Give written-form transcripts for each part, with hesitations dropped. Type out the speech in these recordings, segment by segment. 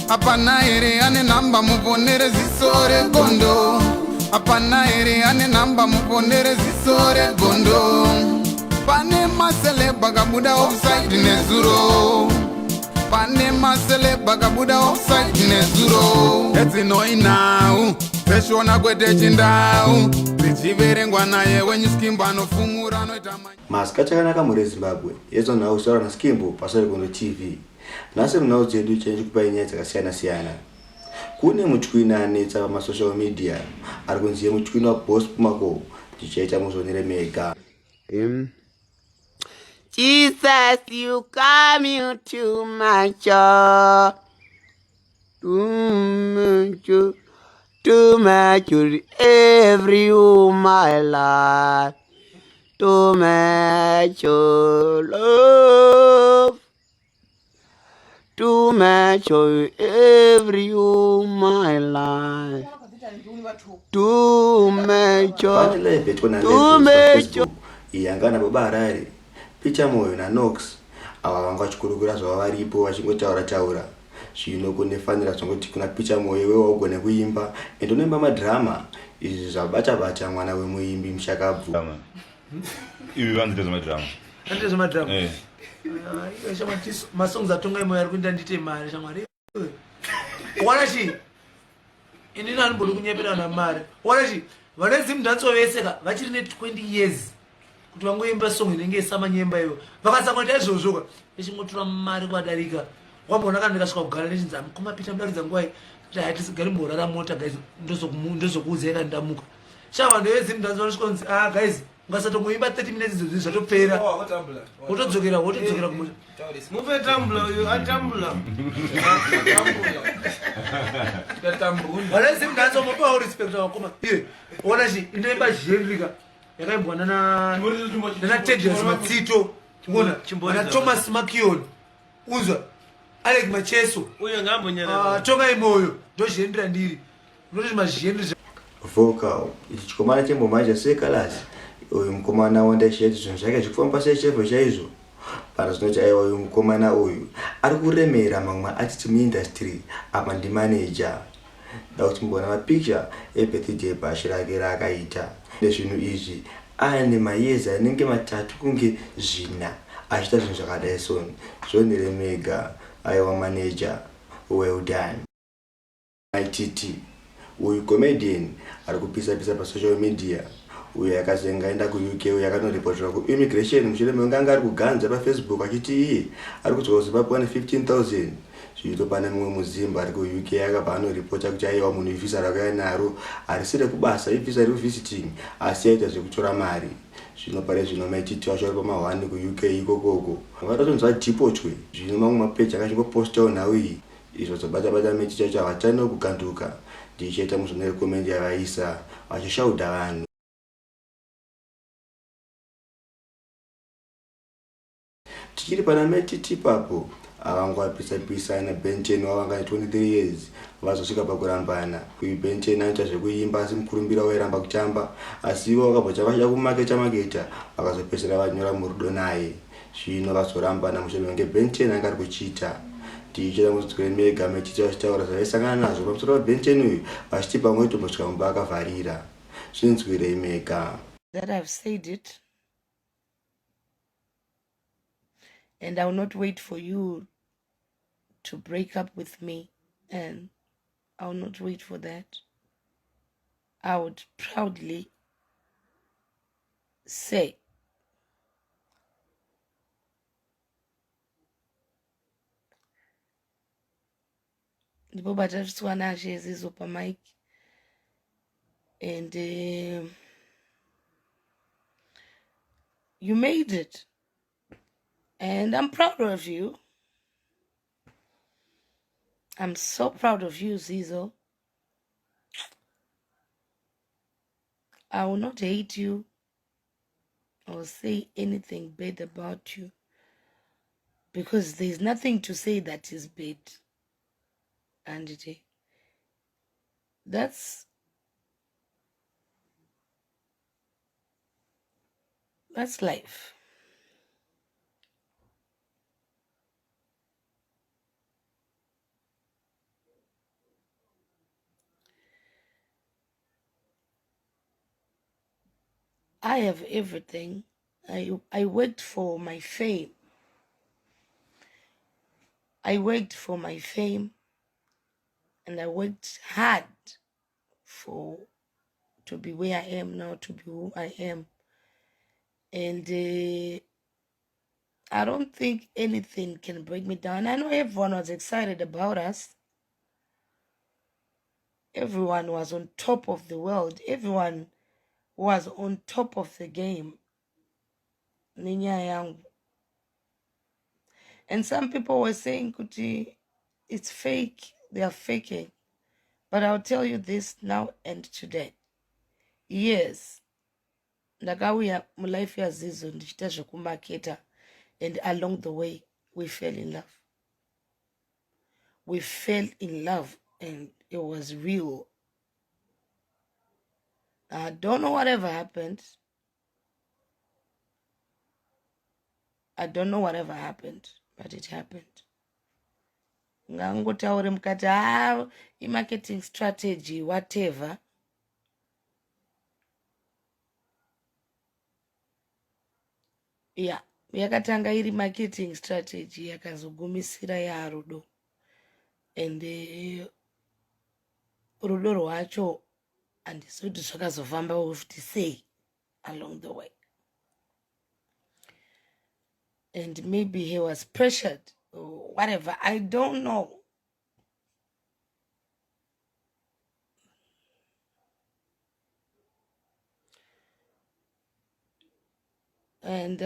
Apana ere ane namba muponere Zizoe gondo. Apana ere ane namba muponere Zizoe gondo. Pane masele bagabuda offside nezuro. Pane masele bagabuda offside nezuro. Eti noi now. Peshona kwete chindau. Zichiverengwa naye weNyuSkimbo anofumura anoitamanya. Maska chakanaka muri Zimbabwe. Yezo nhau saura naSkimbo pasari kondo TV. Nasi mnao dzedu chenji kupai nyaya dzakasiyana-siyana. Kune mutywina anetsa pamasocial media ari kunzi mutywina waBoss Pumako tichaita muzonere mega. Jesus, you come into my church. Too much every my life. Too much love. Too much every my life. Too much. Too much. Iyangana babarari. Picha moyo na Nox. Ava vanga chikurukura zvava varipo vachingotaura. Zvino kunefanira zvongoti kuna picha moyo wewe ugone kuimba. Endo nemba madrama. Izvi zvabata mwana wemuimbi mushakabvu. Ivi vanzi zvemadrama. Ande zvemadrama. Masongs atonga imo yari kuenda ndite mari shamwari. Wana chi? Inini anobodi kunyepera na mari. Wana chi? Vanezi mdanso veseka vachiri ne 20 years. Kuti vangoimba song inenge samanyemba iyo. Vakasangwa izvozvo echimotora mari kwadarika. Wambona kana ndikasvika kugara nechinza kumapita mudaridza nguva kuti hatisigari mborara mota guys ndozokuuzeka ndamuka. Shava ndevezi mdanso vanosvikonzi guys ngasatongoimba 30 minutes izvozvi zvatopera. Wotodzokera kumusha. Mupe tambula uyu atambula. Vanezi mdanso mopawo respect wakoma. Ona chi inoimba zhenrika. Yakaimbwa nana Tedros Matsito. Ngona na Thomas Makion. Uzwa Alex Macheso. Uyo ngambonyana. Tonga imoyo ndozhendera ndiri. Unoti mazhendera vocal. Ichi chikomana chembomanja sekalasi. Uyu mukomana wanda cheti zvinhu zvake zvikufamba sechevo chaizvo. Pana zvinoti aiwa uyu mukomana uyu ari kuremera mamwe atiti muindustry apa ndimanager. Dauti mbona mapicture ebirthday bashi rake raakaita. Nezvinhu izvi ane mayezi anenge matatu kunge zvina achita zvinhu zvakadai soni. Zvonere mega aiwa manager. Well done. Mai Titi uyu comedian ari kupisa pasocial media. Uyu yakazenga enda kuUK uyu yakanoreportwa kuimmigration mushure menganga ari kuganza paFacebook achiti ari kudzoka kuZimbabwe ane 15,000. Zvito pane mumwe muzimba ari kuUK yakabva anoripota kuti aiwa munhu ivhisa rakauya naro harisire kubasa ivhisa riri visiting asi aita zvekutora mari. Zvino pare zvino Mai Titi wacho ari pama1 kuUK ikokoko vakatonzwa deportwe. Zvino mamwe mapeji akachingopostawo nhau iyi izvo zobata Mai Titi wacho havatani nokukanduka. Ndichaita muzonere comment yavaisa vachishauda vanhu. Tichiri pana Mai Titi papo avangwapisa na Ben10 wavanga 23 years vazosvika pakurambana. Uyu Ben10 anoita zvekuimba asi mukurumbira wairamba kutamba asi ivo vakabva chavachida kumaketa vakazopedzera vanyora murudo naye. Zvino vazorambana mushure menge Ben10 anga ari kuchita. Tichida muzodzokera mega Mai Titi vachitaura zvavaisangana nazvo pamusoro paBen10 uyu vachiti pamwe tombosvika mumba akavharira. Zvinzwirei mega. That I've said it. And I will not wait for you to break up with me. And I will not wait for that. I would proudly say ndipo batariswana ashe Zizoe pamic and you made it and I'm proud of you. I'm so proud of you, Zizoe. I will not hate you or say anything bad about you because there's nothing to say that is bad. And that's life. I have everything. I worked for my fame. I worked for my fame, and I worked hard to be where I am now, to be who I am. And I don't think anything can break me down. I know everyone was excited about us. Everyone was on top of the world. Everyone was on top of the game. Ninya yangu. And some people were saying, Kuti, it's fake. They are faking. But I'll tell you this now and today. Yes, ndakauya mulife yaZizo ndichita zvekumaketa, and along the way we fell in love. We fell in love, and it was real. I don't know whatever happened. I don't know whatever happened, but it happened. Ngangotaure mukati marketing strategy whatever. Yeah, yakatanga iri marketing strategy yakazogumisira yarudo. And rudo rwacho handizoti zvakazofamba kuti sei along the way. And maybe he was pressured or whatever, I don't know. And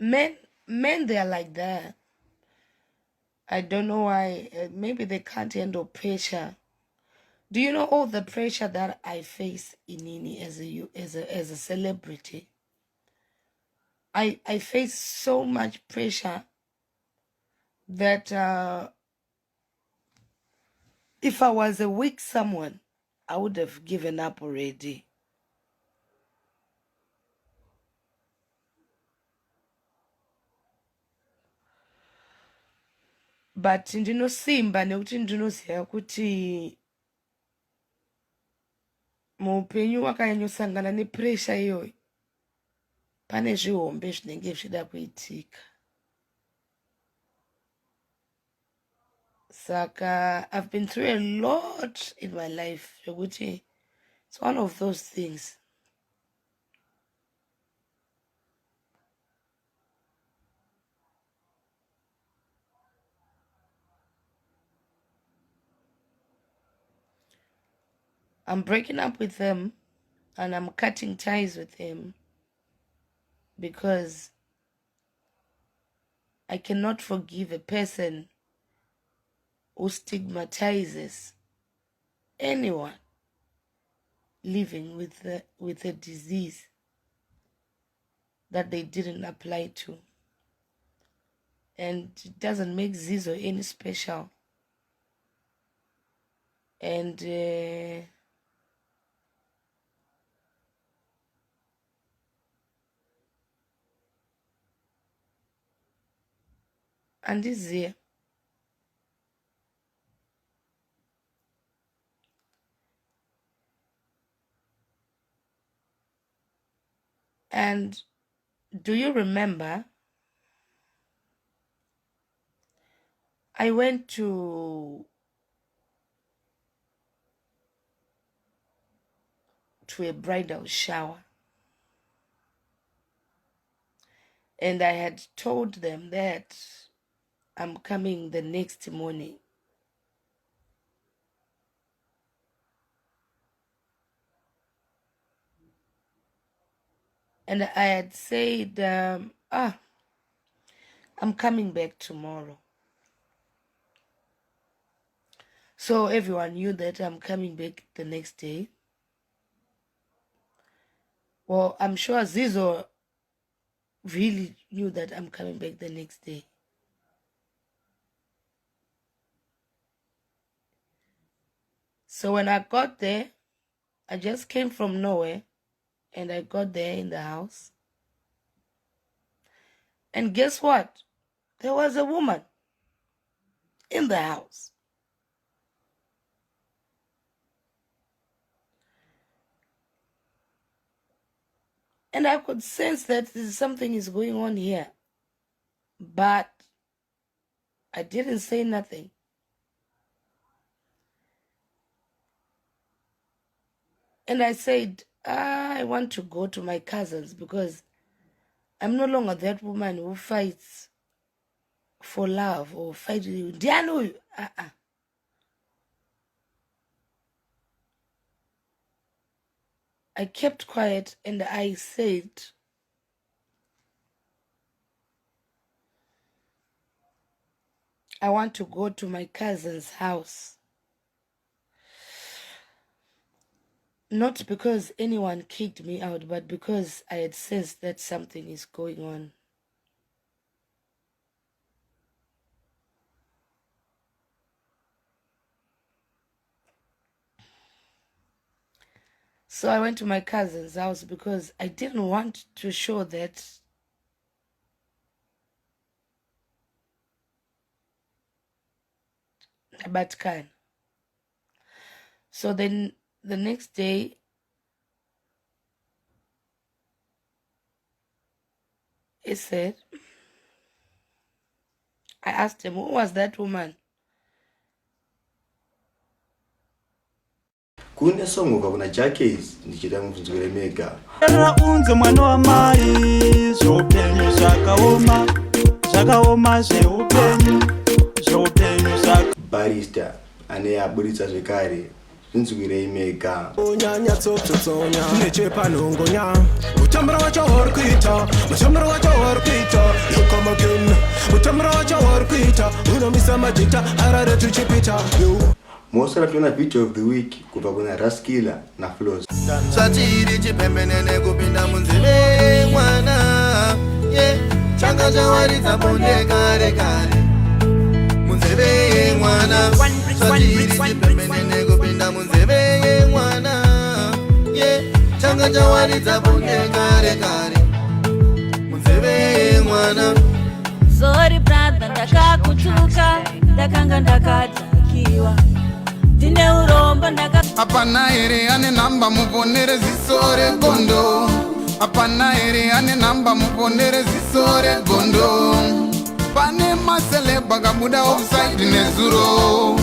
men, they are like that. I don't know why. Maybe they can't handle pressure. Do you know all the pressure that I face in Nini as a celebrity? I face so much pressure that if I was a weak someone, I would have given up already. But ndinosimba nekuti ndinoziva kuti muupenyu wakanyosangana nepressure iyoyo pane zvihombe zvinenge zvichida kuitika. Saka I've been through a lot in my life. It's one of those things. I'm breaking up with them and I'm cutting ties with him because I cannot forgive a person who stigmatizes anyone living with a disease that they didn't apply to. And it doesn't make Zizo any special. And this year, and do you remember I went to a bridal shower, and I had told them that I'm coming the next morning. And I had said, I'm coming back tomorrow. So everyone knew that I'm coming back the next day. Well, I'm sure Zizo really knew that I'm coming back the next day. So when I got there, I just came from nowhere, and I got there in the house. And guess what? There was a woman in the house. And I could sense that something is going on here. But I didn't say nothing. And I said, I want to go to my cousins because I'm no longer that woman who fights for love or fight with you. Diano, I kept quiet and I said, I want to go to my cousin's house. Not because anyone kicked me out, but because I had sensed that something is going on. So I went to my cousin's house because I didn't want to show that but can. So then the next day, he said, I asked him, who was that woman? Kune songo kuna Jackies ndichita mubvunzo Mega. Era unze mwana wa mai zvopenyu zvakaoma zveupenyu zvaka Barrister ane aburitsa zvekare zvinzwirei Mega. Unyanya tsotsonya nechepanongonya utambura wacho warkuita mushambura wacho warkuita you come again utambura wacho warkuita unomisa majita arare tuchipita you. Mosara tuna video of the week kubva kuna Raskila na Flows. Chatiri chipembenene kupinda munzeve mwana ye changa chawaridza bonde kare kare munzeve mwana chatiri chipembenene kupinda munzeve mwana ye changa chawaridza bonde kare kare munzeve mwana. Sorry brother ndakakutuka ndakanga ndakatakiwa ndine urombo Hapana here ane namba muponere ziso regondo. Hapana here ane namba muponere ziso regondo. Pane maseleba kabuda offside nezuro.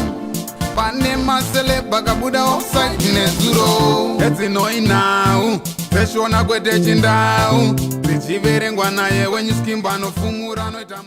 Pane maseleba kabuda offside nezuro. Etsinoi now peshona kwete chindau. Zichiverengwa naye wenyuskimba nofumura noita